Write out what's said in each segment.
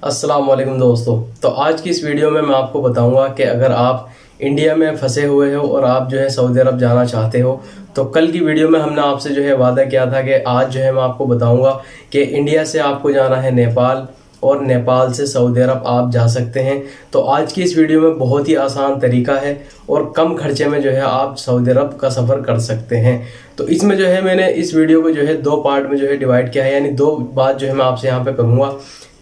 अस्सलाम वालेकुम दोस्तों। तो आज की इस वीडियो में मैं आपको बताऊंगा कि अगर आप इंडिया में फंसे हुए हो और आप जो है सऊदी अरब जाना चाहते हो, तो कल की वीडियो में हमने आपसे जो है वादा किया था कि आज जो है मैं आपको बताऊंगा कि इंडिया से आपको जाना है नेपाल और नेपाल से सऊदी अरब आप जा सकते हैं। तो आज की इस वीडियो में बहुत ही आसान तरीका है और कम खर्चे में जो है आप सऊदी अरब का सफ़र कर सकते हैं। तो इसमें जो है मैंने इस वीडियो को जो है दो पार्ट में जो है डिवाइड किया है, यानी दो बात जो है मैं आपसे यहाँ पे करूँगा।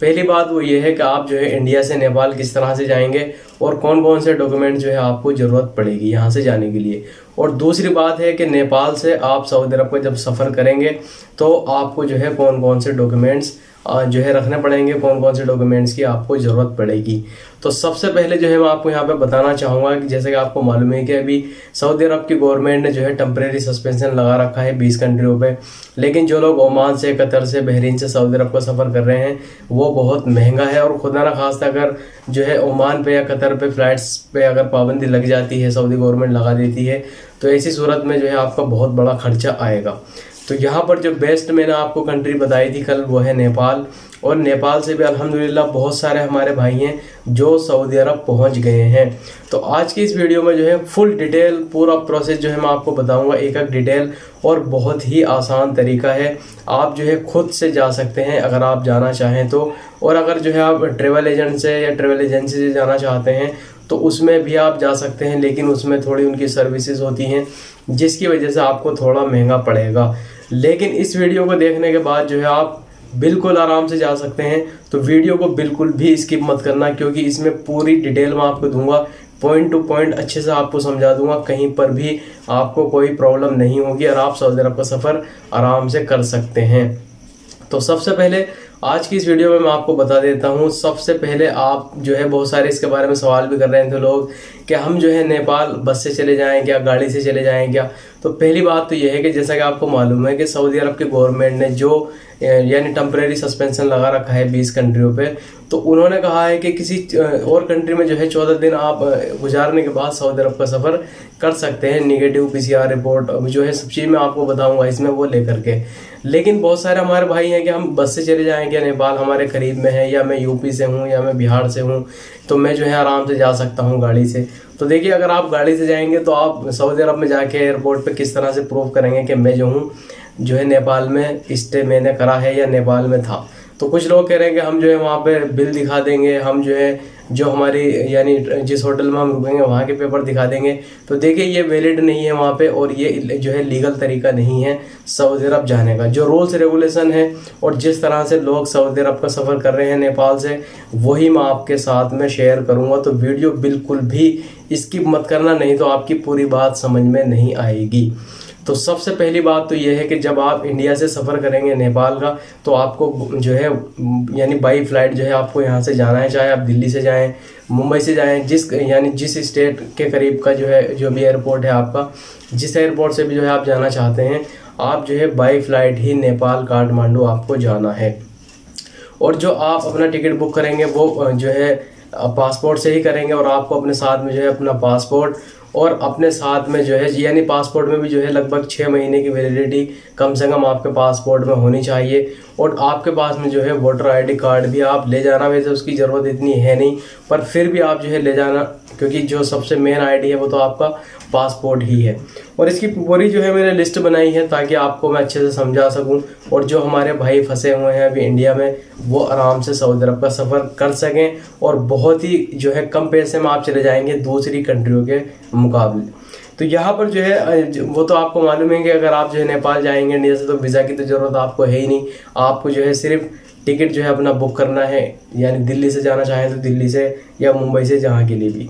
पहली बात वो ये है कि आप जो है इंडिया से नेपाल किस तरह से जाएंगे और कौन कौन से डॉक्यूमेंट जो है आपको ज़रूरत पड़ेगी यहाँ से जाने के लिए। और दूसरी बात है कि नेपाल से आप सऊदी अरब का जब सफ़र करेंगे तो आपको जो है कौन कौन से डॉक्यूमेंट्स जो है रखने पड़ेंगे, कौन कौन से डॉक्यूमेंट्स की आपको ज़रूरत पड़ेगी। तो सबसे पहले जो है मैं आपको यहाँ पे बताना चाहूँगा कि जैसे कि आपको मालूम है कि अभी सऊदी अरब की गवर्नमेंट ने जो है टेम्परेरी सस्पेंशन लगा रखा है 20 कंट्रियों पे। लेकिन जो लोग ओमान से, कतर से, बहरीन से सऊदी अरब का सफ़र कर रहे हैं वो बहुत महंगा है, और खुदा ना खास्ता अगर जो है ओमान पे या कतर पे फ़्लाइट्स पे अगर पाबंदी लग जाती है, सऊदी गवर्नमेंट लगा देती है, तो ऐसी सूरत में जो है आपका बहुत बड़ा खर्चा आएगा। तो यहाँ पर जो बेस्ट मैंने आपको कंट्री बताई थी कल वो है नेपाल। और नेपाल से भी अल्हम्दुलिल्लाह बहुत सारे हमारे भाई हैं जो सऊदी अरब पहुँच गए हैं। तो आज की इस वीडियो में जो है फुल डिटेल पूरा प्रोसेस जो है मैं आपको बताऊंगा, एक एक डिटेल, और बहुत ही आसान तरीका है। आप जो है खुद से जा सकते हैं अगर आप जाना चाहें तो। और अगर जो है आप ट्रेवल एजेंट से या ट्रेवल एजेंसी से जाना चाहते हैं तो उसमें भी आप जा सकते हैं, लेकिन उसमें थोड़ी उनकी सर्विसेज होती हैं जिसकी वजह से आपको थोड़ा महंगा पड़ेगा। लेकिन इस वीडियो को देखने के बाद जो है आप बिल्कुल आराम से जा सकते हैं। तो वीडियो को बिल्कुल भी स्किप मत करना, क्योंकि इसमें पूरी डिटेल मैं आपको दूंगा, पॉइंट टू पॉइंट अच्छे से आपको समझा दूंगा, कहीं पर भी आपको कोई प्रॉब्लम नहीं होगी और आप सऊदी अरब का सफ़र आराम से कर सकते हैं। तो सबसे पहले आज की इस वीडियो में मैं आपको बता देता हूँ। सबसे पहले आप जो है बहुत सारे इसके बारे में सवाल भी कर रहे थे लोग कि हम जो है नेपाल बस से चले जाएं क्या, गाड़ी से चले जाएं क्या। तो पहली बात तो यह है कि जैसा कि आपको मालूम है कि सऊदी अरब की गवर्नमेंट ने जो यानी टेम्परेरी सस्पेंशन लगा रखा है 20 कंट्रियों पे, तो उन्होंने कहा है कि किसी और कंट्री में जो है 14 दिन आप गुजारने के बाद सऊदी अरब का सफ़र कर सकते हैं, निगेटिव PCR रिपोर्ट जो है सब चीज़ मैं आपको बताऊंगा इसमें वो लेकर के। लेकिन बहुत सारे हमारे भाई हैं कि हम बस से चले जाएंगे, नेपाल हमारे करीब में है, या मैं यूपी से हूँ या मैं बिहार से हूँ, तो मैं जो है आराम से जा सकता हूँ गाड़ी से। तो देखिए, अगर आप गाड़ी से जाएंगे तो आप सऊदी अरब में जाके एयरपोर्ट पे किस तरह से प्रूव करेंगे कि मैं जो हूँ जो है नेपाल में स्टे मैंने करा है या नेपाल में था। तो कुछ लोग कह रहे हैं कि हम जो है वहाँ पे बिल दिखा देंगे, हम जो है जो हमारी यानी जिस होटल में हम रुकेंगे वहाँ के पेपर दिखा देंगे। तो देखिए, ये वैलिड नहीं है वहाँ पे, और ये जो है लीगल तरीका नहीं है सऊदी अरब जाने का। जो रूल्स रेगुलेशन है और जिस तरह से लोग सऊदी अरब का सफ़र कर रहे हैं नेपाल से, वही मैं आपके साथ में शेयर करूँगा। तो वीडियो बिल्कुल भी स्किप मत करना, नहीं तो आपकी पूरी बात समझ में नहीं आएगी। तो सबसे पहली बात तो ये है कि जब आप इंडिया से सफ़र करेंगे नेपाल का, तो आपको जो है यानी बाई फ्लाइट जो है आपको यहाँ से जाना है, चाहे आप दिल्ली से जाएं, मुंबई से जाएं, जिस स्टेट के करीब का जो है जो भी एयरपोर्ट है आपका, जिस एयरपोर्ट से भी जो है आप जाना चाहते हैं, आप जो है बाई फ्लाइट ही नेपाल काठमांडू आपको जाना है। और जो आप अपना टिकट बुक करेंगे वो जो है पासपोर्ट से ही करेंगे, और आपको अपने साथ में जो है अपना पासपोर्ट, और अपने साथ में जो है यानी पासपोर्ट में भी जो है लगभग 6 महीने की वैलिडिटी कम से कम आपके पासपोर्ट में होनी चाहिए। और आपके पास में जो है वोटर ID कार्ड भी आप ले जाना। वैसे उसकी ज़रूरत इतनी है नहीं, पर फिर भी आप जो है ले जाना, क्योंकि जो सबसे मेन ID है वो तो आपका पासपोर्ट ही है। और इसकी पूरी जो है मैंने लिस्ट बनाई है ताकि आपको मैं अच्छे से समझा सकूं, और जो हमारे भाई फंसे हुए हैं अभी इंडिया में वो आराम से सऊदी अरब का सफ़र कर सकें, और बहुत ही जो है कम पैसे में आप चले जाएंगे दूसरी कंट्रियों के मुकाबले। तो यहाँ पर जो है वो तो आपको मालूम है कि अगर आप जो है नेपाल जाएंगे इंडिया से, तो वीज़ा की तो ज़रूरत आपको है ही नहीं। आपको जो है सिर्फ टिकट जो है अपना बुक करना है, यानी दिल्ली से जाना चाहें तो दिल्ली से, या मुंबई से, जहाँ के लिए भी।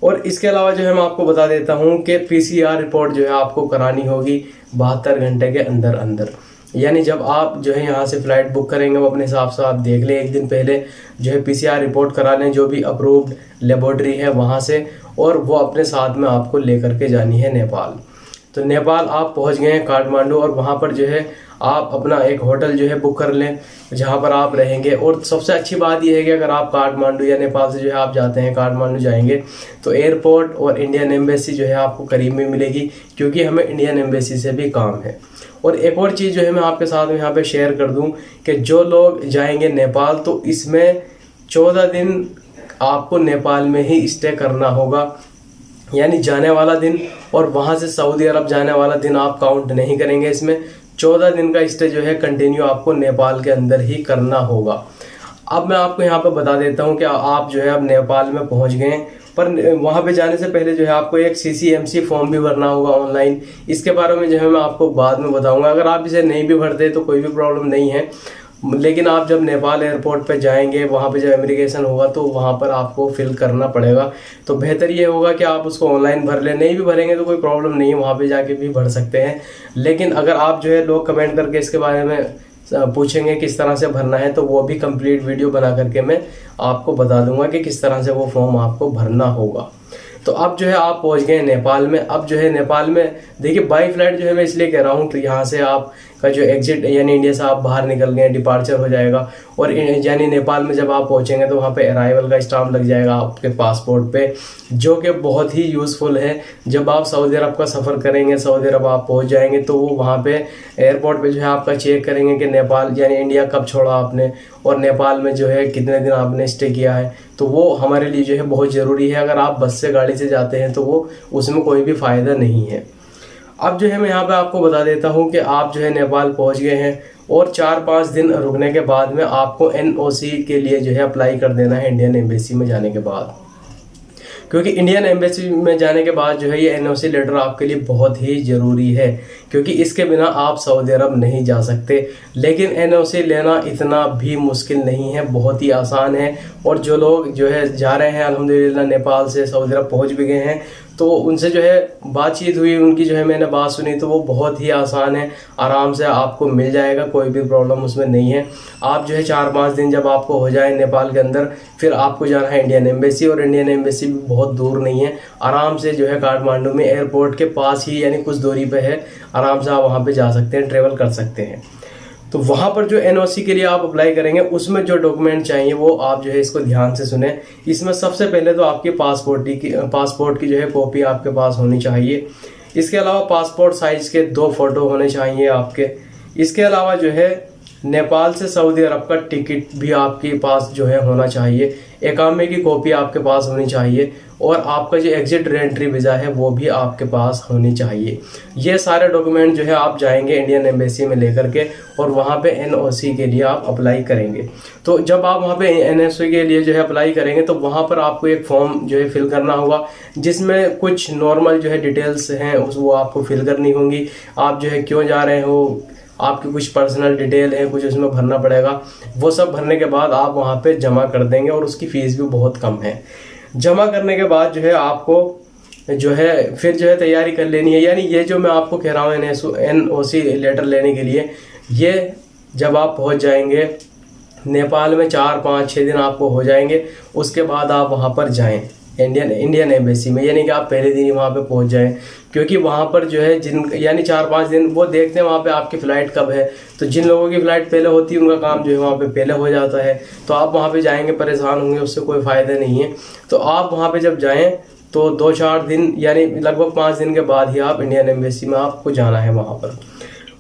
और इसके अलावा जो है मैं आपको बता देता हूँ कि PCR रिपोर्ट जो है आपको करानी होगी 72 घंटे के अंदर अंदर। यानी जब आप जो है यहाँ से फ़्लाइट बुक करेंगे, वो अपने हिसाब से आप देख लें, एक दिन पहले जो है PCR रिपोर्ट करा लें जो भी अप्रूव्ड लेबोरेटरी है वहाँ से, और वो अपने साथ में आपको लेकर के जानी है नेपाल। तो नेपाल आप पहुँच गए हैं काठमांडू, और वहाँ पर जो है आप अपना एक होटल जो है बुक कर लें जहाँ पर आप रहेंगे। और सबसे अच्छी बात यह है कि अगर आप काठमांडू या नेपाल से जो है आप जाते हैं, काठमांडू जाएंगे, तो एयरपोर्ट और इंडियन एम्बेसी जो है आपको करीब में मिलेगी, क्योंकि हमें इंडियन एम्बेसी से भी काम है। और एक और चीज़ जो है मैं आपके साथ में यहाँ पे शेयर कर दूँ कि जो लोग जाएंगे नेपाल, तो इसमें 14 दिन आपको नेपाल में ही स्टे करना होगा, यानी जाने वाला दिन और वहाँ से सऊदी अरब जाने वाला दिन आप काउंट नहीं करेंगे। इसमें 14 दिन का स्टे जो है कंटिन्यू आपको नेपाल के अंदर ही करना होगा। अब मैं आपको यहाँ पे बता देता हूँ कि आप जो है अब नेपाल में पहुँच गए हैं, पर वहाँ पे जाने से पहले जो है आपको एक CCMC फॉर्म भी भरना होगा ऑनलाइन। इसके बारे में जो है मैं आपको बाद में बताऊँगा। अगर आप इसे नहीं भी भरते तो कोई भी प्रॉब्लम नहीं है, लेकिन आप जब नेपाल एयरपोर्ट पे जाएंगे, वहाँ पे जब इमिग्रेशन होगा तो वहाँ पर आपको फिल करना पड़ेगा। तो बेहतर ये होगा कि आप उसको ऑनलाइन भर लें। नहीं भी भरेंगे तो कोई प्रॉब्लम नहीं है, वहाँ पे जाके भी भर सकते हैं। लेकिन अगर आप जो है लोग कमेंट करके इसके बारे में पूछेंगे किस तरह से भरना है, तो वो भी कंप्लीट वीडियो बना करके मैं आपको बता दूंगा कि किस तरह से वो फॉर्म आपको भरना होगा। तो अब जो है आप पहुंच गए नेपाल में। अब जो है नेपाल में देखिए बाई फ्लाइट जो है मैं इसलिए कह रहा हूँ, तो यहाँ से आपका जो एग्जिट यानी इंडिया से आप बाहर निकल गए, डिपार्चर हो जाएगा, और यानी नेपाल में जब आप पहुँचेंगे तो वहाँ पे अराइवल का स्टाम्प लग जाएगा आपके पासपोर्ट पे, जो कि बहुत ही यूज़फुल है। जब आप सऊदी अरब का सफ़र करेंगे, सऊदी अरब आप पहुँच जाएंगे, तो वो वहाँ पे एयरपोर्ट पे जो है आपका चेक करेंगे कि नेपाल यानी इंडिया कब छोड़ा आपने और नेपाल में जो है कितने दिन आपने स्टे किया है। तो वो हमारे लिए जो है बहुत ज़रूरी है। अगर आप बस से गाड़ी से जाते हैं तो वो उसमें कोई भी फ़ायदा नहीं है। अब जो है मैं यहाँ पे आपको बता देता हूँ कि आप जो है नेपाल पहुँच गए हैं और 4-5 दिन रुकने के बाद में आपको NOC के लिए जो है अप्लाई कर देना है इंडियन एम्बेसी में जाने के बाद, क्योंकि इंडियन एम्बेसी में जाने के बाद जो है ये NOC लेटर आपके लिए बहुत ही ज़रूरी है, क्योंकि इसके बिना आप सऊदी अरब नहीं जा सकते। लेकिन NOC लेना इतना भी मुश्किल नहीं है, बहुत ही आसान है। और जो लोग जो है जा रहे हैं अल्हम्दुलिल्लाह नेपाल से सऊदी अरब पहुँच भी गए हैं, तो उनसे जो है बातचीत हुई, उनकी जो है मैंने बात सुनी, तो वो बहुत ही आसान है, आराम से आपको मिल जाएगा, कोई भी प्रॉब्लम उसमें नहीं है। आप जो है 4-5 दिन जब आपको हो जाए नेपाल के अंदर, फिर आपको जाना है इंडियन एम्बेसी, और इंडियन एम्बेसी भी बहुत दूर नहीं है, आराम से जो है काठमांडू में एयरपोर्ट के पास ही यानी कुछ दूरी पे है, आराम से आप वहाँ पे जा सकते हैं, ट्रेवल कर सकते हैं। तो वहाँ पर जो NOC के लिए आप अप्लाई करेंगे उसमें जो डॉक्यूमेंट चाहिए वो आप जो है इसको ध्यान से सुने। इसमें सबसे पहले तो आपके पासपोर्ट की जो है कॉपी आपके पास होनी चाहिए। इसके अलावा पासपोर्ट साइज़ के 2 फोटो होने चाहिए आपके। इसके अलावा जो है नेपाल से सऊदी अरब का टिकट भी आपके पास जो है होना चाहिए। इकामे की कॉपी आपके पास होनी चाहिए, और आपका जो एग्जिट रेंट्री वीज़ा है वो भी आपके पास होनी चाहिए। ये सारे डॉक्यूमेंट जो है आप जाएंगे इंडियन एम्बेसी में लेकर के, और वहाँ पे NOC के लिए आप अप्लाई करेंगे। तो जब आप वहाँ पे NOC के लिए जो है अप्लाई करेंगे, तो वहाँ पर आपको एक फॉर्म जो है फिल करना होगा, जिसमें कुछ नॉर्मल जो है डिटेल्स हैं वो आपको फिल करनी होंगी। आप जो है क्यों जा रहे हो, आपकी कुछ पर्सनल डिटेल है, कुछ उसमें भरना पड़ेगा। वो सब भरने के बाद आप वहाँ पे जमा कर देंगे, और उसकी फ़ीस भी बहुत कम है। जमा करने के बाद जो है आपको जो है फिर जो है तैयारी कर लेनी है। यानी ये जो मैं आपको कह रहा हूँ NOC लेटर लेने के लिए, ये जब आप पहुँच जाएंगे नेपाल में 4-5-6 दिन आपको हो जाएंगे, उसके बाद आप वहाँ पर जाएं इंडियन एम्बेसी में, यानी कि आप पहले दिन ही वहाँ पे पहुँच जाएं, क्योंकि वहाँ पर जो है यानी 4-5 दिन वो देखते हैं वहाँ पे आपकी फ़्लाइट कब है। तो जिन लोगों की फ़्लाइट पहले होती है उनका काम जो है वहाँ पे पहले हो जाता है, तो आप वहाँ पे जाएंगे परेशान होंगे, उससे कोई फ़ायदा नहीं है। तो आप वहाँ पे जब जाएँ तो 2-4 दिन यानी लगभग 5 दिन के बाद ही आप इंडियन एम्बेसी में आपको जाना है वहाँ पर।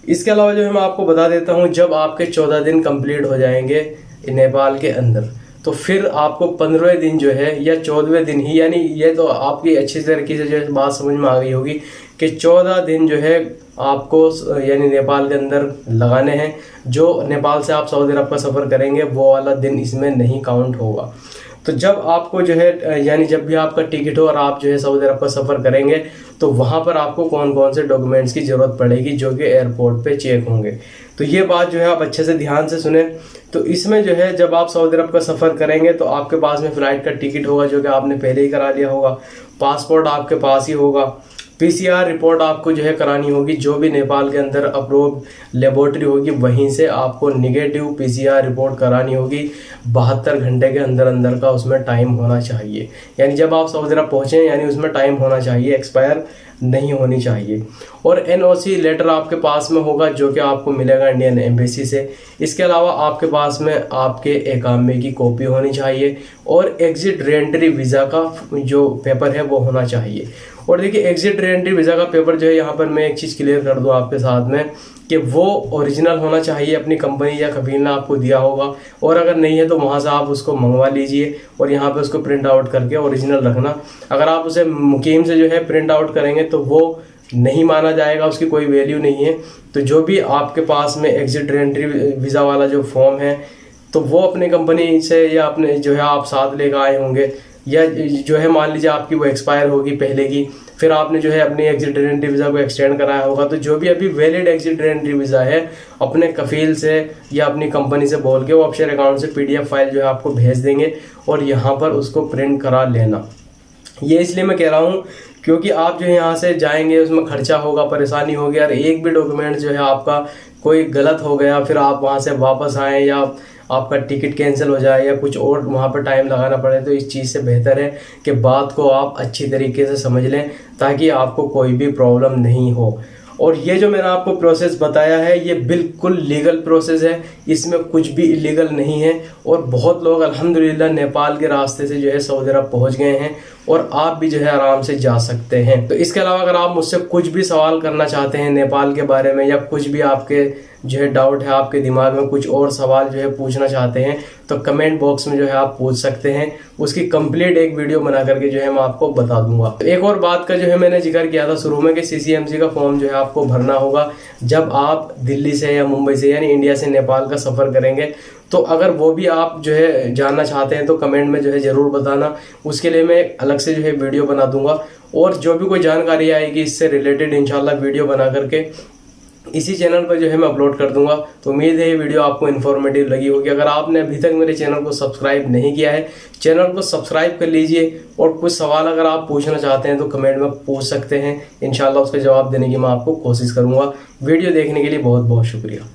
इसके अलावा जो है मैं आपको बता देता हूँ, जब आपके 14 दिन कंप्लीट हो जाएंगे नेपाल के अंदर, तो फिर आपको 15वें दिन जो है या 14वें दिन ही, यानी ये तो आपकी अच्छी तरीके से जो है बात समझ में आ गई होगी कि 14 दिन जो है आपको यानी नेपाल के अंदर लगाने हैं। जो नेपाल से आप सऊदी अरब का सफ़र करेंगे वो वाला दिन इसमें नहीं काउंट होगा। तो जब आपको जो है यानी जब भी आपका टिकट हो और आप जो है सऊदी अरब का सफ़र करेंगे, तो वहाँ पर आपको कौन कौन से डॉक्यूमेंट्स की ज़रूरत पड़ेगी जो कि एयरपोर्ट पे चेक होंगे। तो ये बात जो है आप अच्छे से ध्यान से सुने। तो इसमें जो है जब आप सऊदी अरब का सफ़र करेंगे तो आपके पास में फ़्लाइट का टिकट होगा जो कि आपने पहले ही करा लिया होगा, पासपोर्ट आपके पास ही होगा, PCR रिपोर्ट आपको जो है करानी होगी, जो भी नेपाल के अंदर अप्रूव लेबोरेटरी होगी वहीं से आपको निगेटिव PCR रिपोर्ट करानी होगी। 72 घंटे के अंदर अंदर का उसमें टाइम होना चाहिए, यानी जब आप सऊदी अरब पहुँचें यानी उसमें टाइम होना चाहिए, एक्सपायर नहीं होनी चाहिए। और NOC लेटर आपके पास में होगा जो कि आपको मिलेगा इंडियन एम्बेसी से। इसके अलावा आपके पास में आपके इकामे की कॉपी होनी चाहिए और एग्जिट रीएंट्री वीज़ा का जो पेपर है वो होना चाहिए। और देखिए एग्जिट रीएंट्री वीज़ा का पेपर जो है, यहाँ पर मैं एक चीज़ क्लियर कर दूँ आपके साथ में कि वो ओरिजिनल होना चाहिए, अपनी कंपनी या कफील ने आपको दिया होगा, और अगर नहीं है तो वहाँ से आप उसको मंगवा लीजिए और यहाँ पे उसको प्रिंट आउट करके ओरिजिनल रखना। अगर आप उसे मुकीम से जो है प्रिंट आउट करेंगे तो वो नहीं माना जाएगा, उसकी कोई वैल्यू नहीं है। तो जो भी आपके पास में एग्जिट रीएंट्री वीज़ा वाला जो फॉर्म है तो वो अपने कंपनी से या अपने जो है आप साथ लेकर आए होंगे, या जो है मान लीजिए आपकी वो एक्सपायर होगी पहले की, फिर आपने जो है अपनी एग्जिट रीएंट्री वीज़ा को एक्सटेंड कराया होगा। तो जो भी अभी वैलिड एग्जिट रीएंट्री वीज़ा है अपने कफील से या अपनी कंपनी से बोल के वो ऑफशोर अकाउंट से PDF फाइल जो है आपको भेज देंगे और यहाँ पर उसको प्रिंट करा लेना। ये इसलिए मैं कह रहा हूँ क्योंकि आप जो है यहाँ से जाएंगे, उसमें खर्चा होगा, परेशानी होगी, और एक भी डॉक्यूमेंट जो है आपका कोई गलत हो गया, फिर आप वहाँ से वापस आएँ या आपका टिकट कैंसिल हो जाए या कुछ और वहाँ पर टाइम लगाना पड़े, तो इस चीज़ से बेहतर है कि बात को आप अच्छी तरीके से समझ लें ताकि आपको कोई भी प्रॉब्लम नहीं हो। और ये जो मैंने आपको प्रोसेस बताया है ये बिल्कुल लीगल प्रोसेस है, इसमें कुछ भी इलीगल नहीं है। और बहुत लोग अल्हम्दुलिल्लाह नेपाल के रास्ते से जो है सऊदी अरब पहुँच गए हैं और आप भी जो है आराम से जा सकते हैं। तो इसके अलावा अगर आप मुझसे कुछ भी सवाल करना चाहते हैं नेपाल के बारे में, या कुछ भी आपके जो है डाउट है, आपके दिमाग में कुछ और सवाल जो है पूछना चाहते हैं, तो कमेंट बॉक्स में जो है आप पूछ सकते हैं। उसकी कंप्लीट एक वीडियो बना करके जो है मैं आपको बता दूंगा। तो एक और बात का जो है मैंने जिक्र किया था शुरू में कि CCMC का फॉर्म जो है आपको भरना होगा जब आप दिल्ली से या मुंबई से यानी इंडिया से नेपाल का सफ़र करेंगे। तो अगर वो भी आप जो है जानना चाहते हैं तो कमेंट में जो है ज़रूर बताना, उसके लिए मैं अलग से जो है वीडियो बना दूंगा। और जो भी कोई जानकारी आएगी इससे रिलेटेड इंशाल्लाह वीडियो बना करके इसी चैनल पर जो है मैं अपलोड कर दूंगा। तो उम्मीद है ये वीडियो आपको इन्फॉर्मेटिव लगी होगी। अगर आपने अभी तक मेरे चैनल को सब्सक्राइब नहीं किया है, चैनल को सब्सक्राइब कर लीजिए। और कुछ सवाल अगर आप पूछना चाहते हैं तो कमेंट में पूछ सकते हैं, इंशाल्लाह उसका जवाब देने की मैं आपको कोशिश करूंगा। वीडियो देखने के लिए बहुत बहुत शुक्रिया।